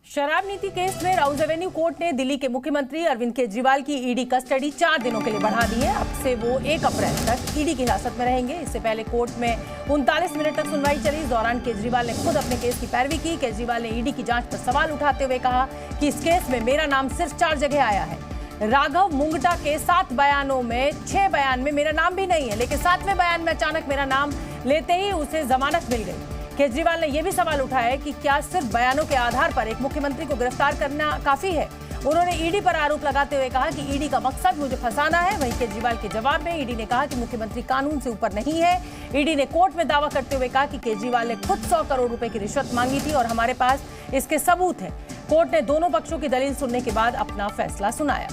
शराब नीति केस में राउज एवेन्यू कोर्ट ने दिल्ली के मुख्यमंत्री अरविंद केजरीवाल की ईडी कस्टडी 4 दिनों के लिए बढ़ा दी है। अब से वो 1 अप्रैल तक ईडी की हिरासत में रहेंगे। इससे पहले कोर्ट में 39 मिनट तक सुनवाई चली। इस दौरान केजरीवाल ने खुद अपने केस की पैरवी की। केजरीवाल ने ईडी की जांच पर सवाल उठाते हुए कहा कि इस केस में मेरा नाम सिर्फ 4 जगह आया है। राघव मुंगटा के 7 बयानों में 6 बयान में मेरा नाम भी नहीं है, लेकिन 7वें बयान में अचानक मेरा नाम लेते ही उसे जमानत मिल गई। केजरीवाल ने यह भी सवाल उठाया कि क्या सिर्फ बयानों के आधार पर एक मुख्यमंत्री को गिरफ्तार करना काफी है। उन्होंने ईडी पर आरोप लगाते हुए कहा कि ईडी का मकसद मुझे फंसाना है। वहीं केजरीवाल के जवाब में ईडी ने कहा कि मुख्यमंत्री कानून से ऊपर नहीं है। ईडी ने कोर्ट में दावा करते हुए कहा कि केजरीवाल ने खुद 100 करोड़ रुपए की रिश्वत मांगी थी और हमारे पास इसके सबूत हैं। कोर्ट ने दोनों पक्षों की दलील सुनने के बाद अपना फैसला सुनाया।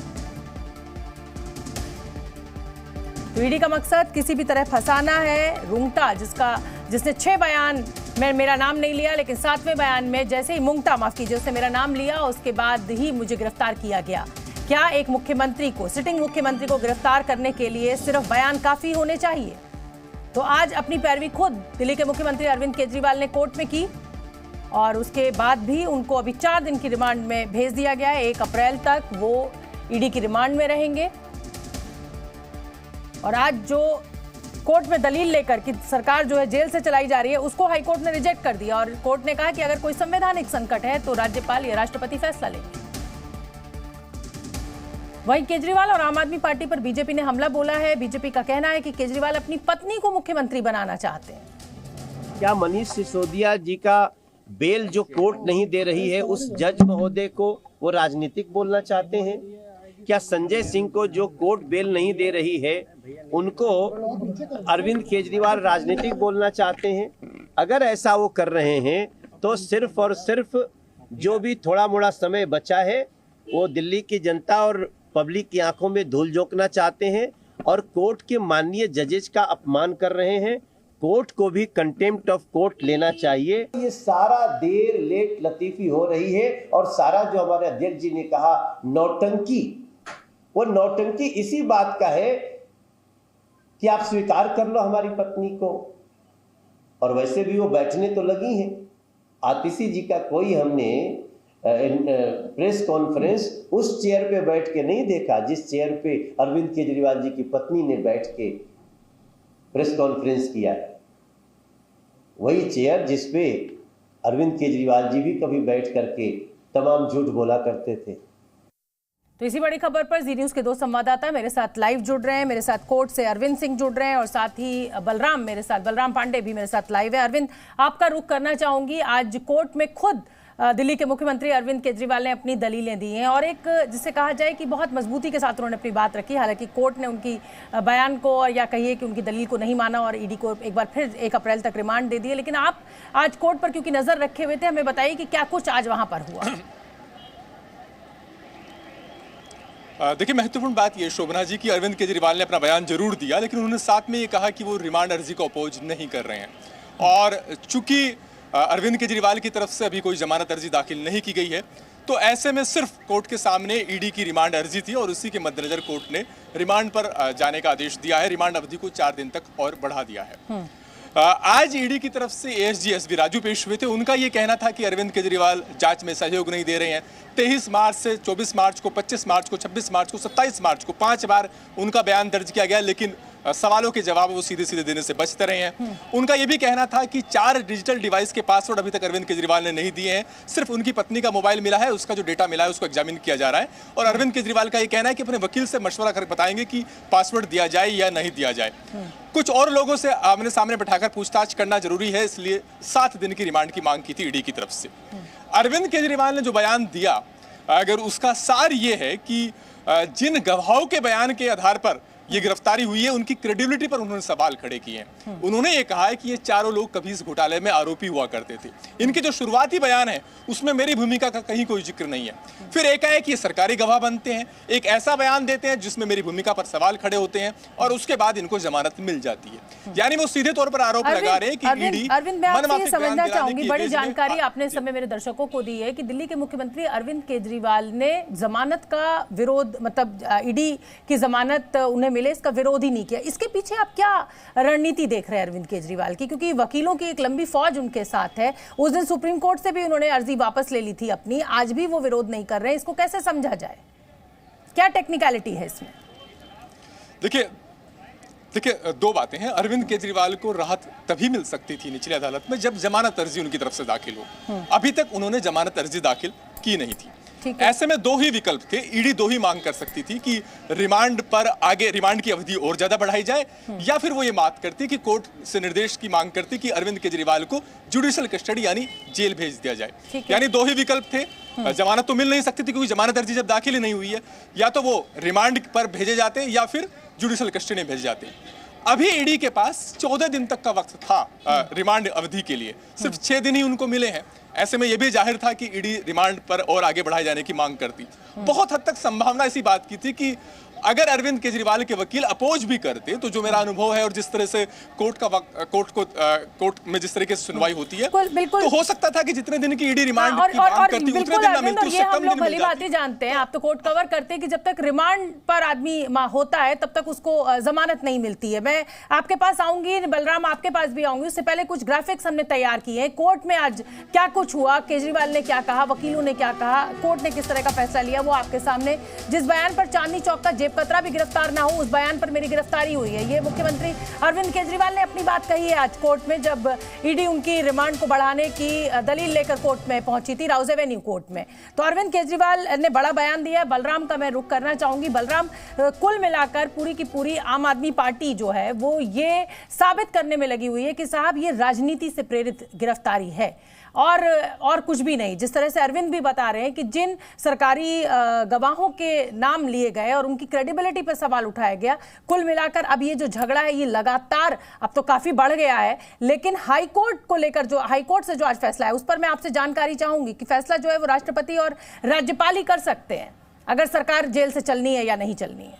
तो ईडी का मकसद किसी भी तरह फंसाना है। रुंगटा जिसने 6 बयान में मेरा नाम नहीं लिया, लेकिन 7वें बयान में जैसे ही मुंगटा माफ कीजिए उसने मेरा नाम लिया, उसके बाद ही मुझे गिरफ्तार किया गया। क्या एक मुख्यमंत्री को, सिटिंग मुख्यमंत्री को गिरफ्तार करने के लिए सिर्फ बयान काफी होने चाहिए? तो आज अपनी पैरवी खुद दिल्ली के मुख्यमंत्री अरविंद केजरीवाल ने कोर्ट में की और उसके बाद भी उनको अभी 4 दिन की रिमांड में भेज दिया गया है। 1 अप्रैल तक वो ईडी की रिमांड में रहेंगे। और आज जो कोर्ट में दलील लेकर कि सरकार जो है जेल से चलाई जा रही है, उसको हाईकोर्ट ने रिजेक्ट कर दिया और कोर्ट ने कहा कि अगर कोई संवैधानिक संकट है तो राज्यपाल या राष्ट्रपति फैसला लेंगे। वहीं केजरीवाल और आम आदमी पार्टी पर बीजेपी ने हमला बोला है। बीजेपी का कहना है कि केजरीवाल अपनी पत्नी को मुख्यमंत्री बनाना चाहते हैं। क्या मनीष सिसोदिया जी का बेल जो कोर्ट नहीं दे रही है, उस जज महोदय को वो राजनीतिक बोलना चाहते हैं? क्या संजय सिंह को जो कोर्ट बेल नहीं दे रही है, उनको अरविंद केजरीवाल राजनीतिक बोलना चाहते हैं? अगर ऐसा वो कर रहे हैं तो सिर्फ और सिर्फ जो भी थोड़ा मोड़ा समय बचा है वो दिल्ली की जनता और पब्लिक की आंखों में धूल झोंकना चाहते हैं और कोर्ट के माननीय जजेस का अपमान कर रहे हैं। कोर्ट को भी कंटेम्प्ट ऑफ कोर्ट लेना चाहिए। ये सारा देर लेट लतीफी हो रही है और सारा जो हमारे अध्यक्ष जी ने कहा नौटंकी, वो नौटंकी इसी बात का है कि आप स्वीकार कर लो हमारी पत्नी को। और वैसे भी वो बैठने तो लगी हैं। आतिशी जी का कोई हमने प्रेस कॉन्फ्रेंस उस चेयर पे बैठ के नहीं देखा जिस चेयर पे अरविंद केजरीवाल जी की पत्नी ने बैठ के प्रेस कॉन्फ्रेंस किया है। वही चेयर जिस पे अरविंद केजरीवाल जी भी कभी बैठ करके तमाम झूठ बोला करते थे। तो इसी बड़ी खबर पर जी न्यूज के 2 संवाददाता मेरे साथ लाइव जुड़ रहे हैं। मेरे साथ कोर्ट से अरविंद सिंह जुड़ रहे हैं और साथ ही बलराम पांडे भी मेरे साथ लाइव है। अरविंद, आपका रुख करना चाहूंगी। आज कोर्ट में खुद दिल्ली के मुख्यमंत्री अरविंद केजरीवाल ने अपनी दलीलें दी हैं और एक जिसे कहा जाए कि बहुत मजबूती के साथ उन्होंने अपनी बात रखी। हालांकि कोर्ट ने उनकी बयान को या कहिए कि उनकी दलील को नहीं माना और ईडी को एक बार फिर 1 अप्रैल तक रिमांड दे दिए। लेकिन आप आज कोर्ट पर क्योंकि नजर रखे हुए थे, हमें बताइए कि क्या कुछ आज वहां पर हुआ। देखिए, महत्वपूर्ण बात यह शोभना जी कि अरविंद केजरीवाल ने अपना बयान जरूर दिया, लेकिन उन्होंने साथ में ये कहा कि वो रिमांड अर्जी को अपोज नहीं कर रहे हैं। और चूंकि अरविंद केजरीवाल की तरफ से अभी कोई जमानत अर्जी दाखिल नहीं की गई है, तो ऐसे में सिर्फ कोर्ट के सामने ईडी की रिमांड अर्जी थी और उसी के मद्देनजर कोर्ट ने रिमांड पर जाने का आदेश दिया है। रिमांड अवधि को 4 दिन तक और बढ़ा दिया है। आज ईडी की तरफ से एएसजी एसबी राजू पेश हुए थे। उनका ये कहना था कि अरविंद केजरीवाल जांच में सहयोग नहीं दे रहे हैं। 23 मार्च से 24 मार्च को, 25 मार्च को, 26 मार्च को, 27 मार्च को 5 बार उनका बयान दर्ज किया गया, लेकिन सवालों के जवाब वो सीधे सीधे देने से बचते रहे हैं। उनका यह भी कहना था कि 4 डिजिटल डिवाइस के पासवर्ड अभी तक अरविंद केजरीवाल ने नहीं दिए हैं। सिर्फ उनकी पत्नी का मोबाइल मिला है, उसका जो डेटा मिला है उसको एग्जामिन किया जा रहा है। और अरविंद केजरीवाल का यह कहना है कि अपने वकील से मशवरा कर बताएंगे कि पासवर्ड दिया जाए या नहीं दिया जाए। कुछ और लोगों से आमने सामने बैठाकर पूछताछ करना जरूरी है, इसलिए 7 दिन की रिमांड की मांग की थी ईडी की तरफ से। अरविंद केजरीवाल ने जो बयान दिया, अगर उसका सार ये है कि जिन गवाहों के बयान के आधार पर ये गिरफ्तारी हुई है, उनकी क्रेडिबिलिटी पर उन्होंने सवाल खड़े किए हैं। उन्होंने ये कहा है कि ये चारों लोग कभी इस घोटाले में आरोपी हुआ करते थे। इनके जो शुरुआती बयान है उसमें मेरी भूमिका का कहीं कोई जिक्र नहीं है। फिर एक है कि ये सरकारी गवाह बनते हैं, एक ऐसा बयान देते हैं जिसमें मेरी भूमिका पर सवाल खड़े होते हैं और उसके बाद इनको जमानत मिल जाती है। यानी वो सीधे तौर पर आरोप लगा रहे हैं कि ईडी मनमाफिक समझना चाहूंगी। बड़ी जानकारी आपने समय मेरे दर्शकों को दी है कि दिल्ली के मुख्यमंत्री अरविंद केजरीवाल ने जमानत का विरोध, मतलब ईडी की जमानत उन्हें मिले इसका विरोध ही नहीं किया। इसके पीछे आप क्या रणनीति देख रहे हैं अरविंद केजरीवाल की? क्योंकि वकीलों की एक लंबी फौज उनके साथ है। उस दिन सुप्रीम कोर्ट से भी उन्होंने अर्जी वापस ले ली थी अपनी, आज भी वो विरोध नहीं कर रहे हैं। इसको कैसे समझा जाए? क्या टेक्निकलिटी है इसमें? देखिए, दो बातें हैं। अरविंद केजरीवाल को राहत तभी मिल सकती थी निचली अदालत में जब जमानत अर्जी उनकी तरफ से दाखिल हो। अभी तक उन्होंने जमानत अर्जी दाखिल की नहीं थी। ऐसे में दो ही विकल्प थे। ईडी दो ही मांग कर सकती थी कि रिमांड पर आगे रिमांड की अवधि और ज्यादा बढ़ाई जाए, या फिर वो ये बात करती कि कोर्ट से निर्देश की मांग करती कि अरविंद केजरीवाल को जुडिशियल कस्टडी यानी जेल भेज दिया जाए। यानी दो ही विकल्प थे। जमानत तो मिल नहीं सकती थी क्योंकि जमानत अर्जी जब दाखिल ही नहीं हुई है। या तो वो रिमांड पर भेजे जाते या फिर जुडिशियल कस्टडी में भेजे जाते। अभी ईडी के पास 14 दिन तक का वक्त था रिमांड अवधि के लिए, सिर्फ 6 दिन ही उनको मिले हैं। ऐसे में यह भी जाहिर था कि ईडी रिमांड पर और आगे बढ़ाए जाने की मांग करती। बहुत हद तक संभावना इसी बात की थी कि अगर अरविंद केजरीवाल के वकील अपोज भी करते तो जो मेरा अनुभव है और जिस तरह से कोर्ट में जिस तरीके से सुनवाई होती है, तो हो सकता था कि जितने दिन की ईडी रिमांड की मांग करती उतने दिन ना मिलती, उससे कम दिन मिल जाती। जानते हैं आप तो कोर्ट कवर करते हैं कि जब तक रिमांड पर आदमी होता है तब तक उसको जमानत नहीं मिलती है। मैं आपके पास आऊंगी, बलराम आपके पास भी आऊंगी। उससे पहले कुछ ग्राफिक्स हमने तैयार किए हैं। कोर्ट में आज क्या कुछ हुआ, केजरीवाल ने क्या कहा, वकीलों ने क्या कहा, कोर्ट ने किस तरह का फैसला लिया, वो आपके सामने। जिस बयान पर चांदनी चौक का जेब कतरा भी गिरफ्तार ना हो, उस बयान पर मेरी गिरफ्तारी हुई है, ये मुख्यमंत्री अरविंद केजरीवाल ने अपनी बात कही है आज कोर्ट में, जब ईडी उनकी रिमांड को बढ़ाने की दलील लेकर कोर्ट में पहुंची थी, राउज एवेन्यू कोर्ट में। तो अरविंद केजरीवाल ने बड़ा बयान दिया है। बलराम का मैं रुख करना चाहूंगी। बलराम, कुल मिलाकर पूरी की पूरी आम आदमी पार्टी जो है वो ये साबित करने में लगी हुई है कि साहब ये राजनीति से प्रेरित गिरफ्तारी है और कुछ भी नहीं। जिस तरह से अरविंद भी बता रहे हैं कि जिन सरकारी गवाहों के नाम लिए गए और उनकी क्रेडिबिलिटी पर सवाल उठाया गया, कुल मिलाकर अब ये जो झगड़ा है ये लगातार अब तो काफी बढ़ गया है। लेकिन हाईकोर्ट को लेकर, जो हाईकोर्ट से जो आज फैसला है, उस पर मैं आपसे जानकारी चाहूंगी कि फैसला जो है वो राष्ट्रपति और राज्यपाल ही कर सकते हैं अगर सरकार जेल से चलनी है या नहीं चलनी है।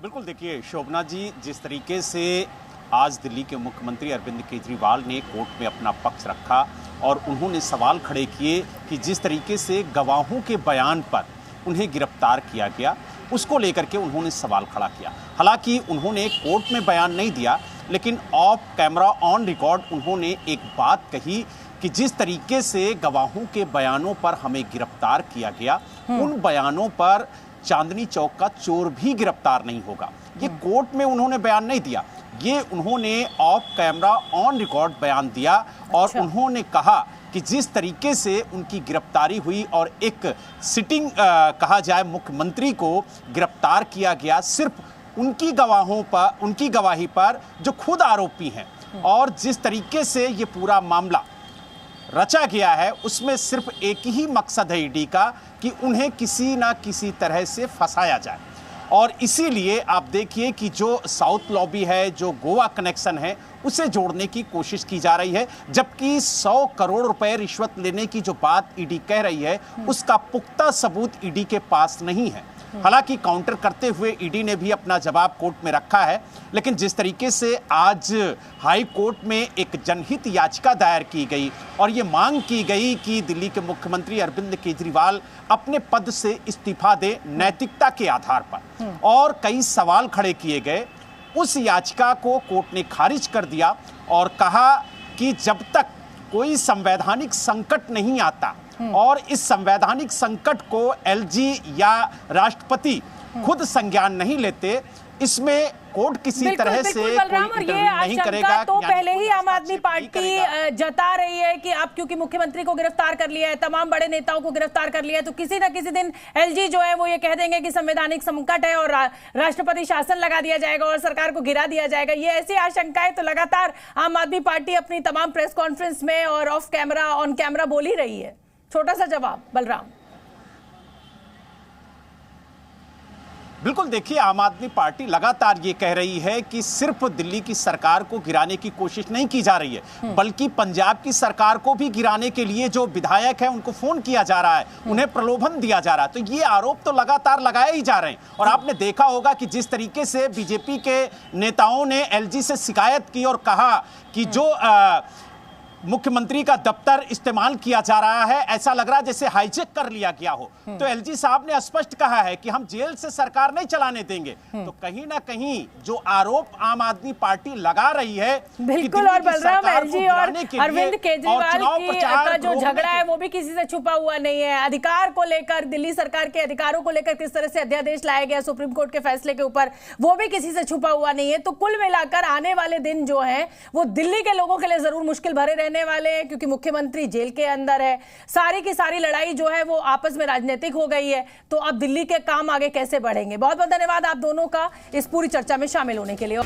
बिल्कुल, देखिए शोभना जी, जिस तरीके से आज दिल्ली के मुख्यमंत्री अरविंद केजरीवाल ने कोर्ट में अपना पक्ष रखा और उन्होंने सवाल खड़े किए कि जिस तरीके से गवाहों के बयान पर उन्हें गिरफ्तार किया गया, उसको लेकर के उन्होंने सवाल खड़ा किया। हालांकि उन्होंने कोर्ट में बयान नहीं दिया, लेकिन ऑफ कैमरा ऑन रिकॉर्ड उन्होंने एक बात कही कि जिस तरीके से गवाहों के बयानों पर हमें गिरफ्तार किया गया, उन बयानों पर चांदनी चौक का चोर भी गिरफ्तार नहीं होगा। ये कोर्ट में उन्होंने बयान नहीं दिया, ये उन्होंने ऑफ कैमरा ऑन रिकॉर्ड बयान दिया और उन्होंने कहा कि जिस तरीके से उनकी गिरफ्तारी हुई और एक सिटिंग कहा जाए मुख्यमंत्री को गिरफ्तार किया गया सिर्फ उनकी गवाही पर जो खुद आरोपी हैं, और जिस तरीके से ये पूरा मामला रचा गया है उसमें सिर्फ एक ही मकसद है ईडी का कि उन्हें किसी ना किसी तरह से फंसाया जाए। और इसीलिए आप देखिए कि जो साउथ लॉबी है, जो गोवा कनेक्शन है, उसे जोड़ने की कोशिश की जा रही है, जबकि 100 करोड़ रुपए रिश्वत लेने की जो बात ईडी कह रही है उसका पुख्ता सबूत ईडी के पास नहीं है। हालांकि काउंटर करते हुए ईडी ने भी अपना जवाब कोर्ट में रखा है, लेकिन जिस तरीके से आज हाई कोर्ट में एक जनहित याचिका दायर की गई और ये मांग की गई कि दिल्ली के मुख्यमंत्री अरविंद केजरीवाल अपने पद से इस्तीफा दे नैतिकता के आधार पर, और कई सवाल खड़े किए गए, उस याचिका को कोर्ट ने खारिज कर दिया और कहा कि जब तक कोई संवैधानिक संकट नहीं आता और इस संवैधानिक संकट को एलजी या राष्ट्रपति खुद संज्ञान नहीं लेते, इसमें कोर्ट किसी तरह से नहीं करेगा। तो पहले ही आम आदमी पार्टी जता रही है कि अब क्योंकि मुख्यमंत्री को गिरफ्तार कर लिया है, तमाम बड़े नेताओं को गिरफ्तार कर लिया है, तो किसी ना किसी दिन एलजी जो है वो ये कह देंगे कि संवैधानिक संकट है और राष्ट्रपति शासन लगा दिया जाएगा और सरकार को गिरा दिया जाएगा। ये ऐसी आशंकाएं तो लगातार आम आदमी पार्टी अपनी तमाम प्रेस कॉन्फ्रेंस में और ऑफ कैमरा ऑन कैमरा बोल ही रही है। छोटा सा जवाब बलराम। बिल्कुल, देखिए आम आदमी पार्टी लगातार ये कह रही है कि सिर्फ दिल्ली की सरकार को गिराने की कोशिश नहीं की जा रही है, बल्कि पंजाब की सरकार को भी गिराने के लिए जो विधायक है उनको फोन किया जा रहा है, उन्हें प्रलोभन दिया जा रहा है। तो ये आरोप तो लगातार लगाए ही जा रहे हैं। और आपने देखा होगा कि जिस तरीके से बीजेपी के नेताओं ने एलजी से शिकायत की और कहा कि जो मुख्यमंत्री का दफ्तर इस्तेमाल किया जा रहा है, ऐसा लग रहा है जैसे हाईजेक कर लिया गया हो। तो एलजी साहब ने स्पष्ट कहा है कि हम जेल से सरकार नहीं चलाने देंगे। तो कहीं ना कहीं जो आरोप आम आदमी पार्टी लगा रही है, बिल्कुल, और बलराम, एलजी और अरविंद केजरीवाल का जो झगड़ा है वो भी किसी से छुपा हुआ नहीं है। अधिकार को लेकर, दिल्ली सरकार के अधिकारों को लेकर किस तरह से अध्यादेश लाया गया सुप्रीम कोर्ट के फैसले के ऊपर, वो भी किसी से छुपा हुआ नहीं है। तो कुल मिलाकर आने वाले दिन जो है वो दिल्ली के लोगों के लिए जरूर मुश्किल भरे रहने वाले हैं, क्योंकि मुख्यमंत्री जेल के अंदर है। सारी की सारी लड़ाई जो है वो आपस में राजनीतिक हो गई है। तो अब दिल्ली के काम आगे कैसे बढ़ेंगे। बहुत बहुत धन्यवाद आप दोनों का इस पूरी चर्चा में शामिल होने के लिए।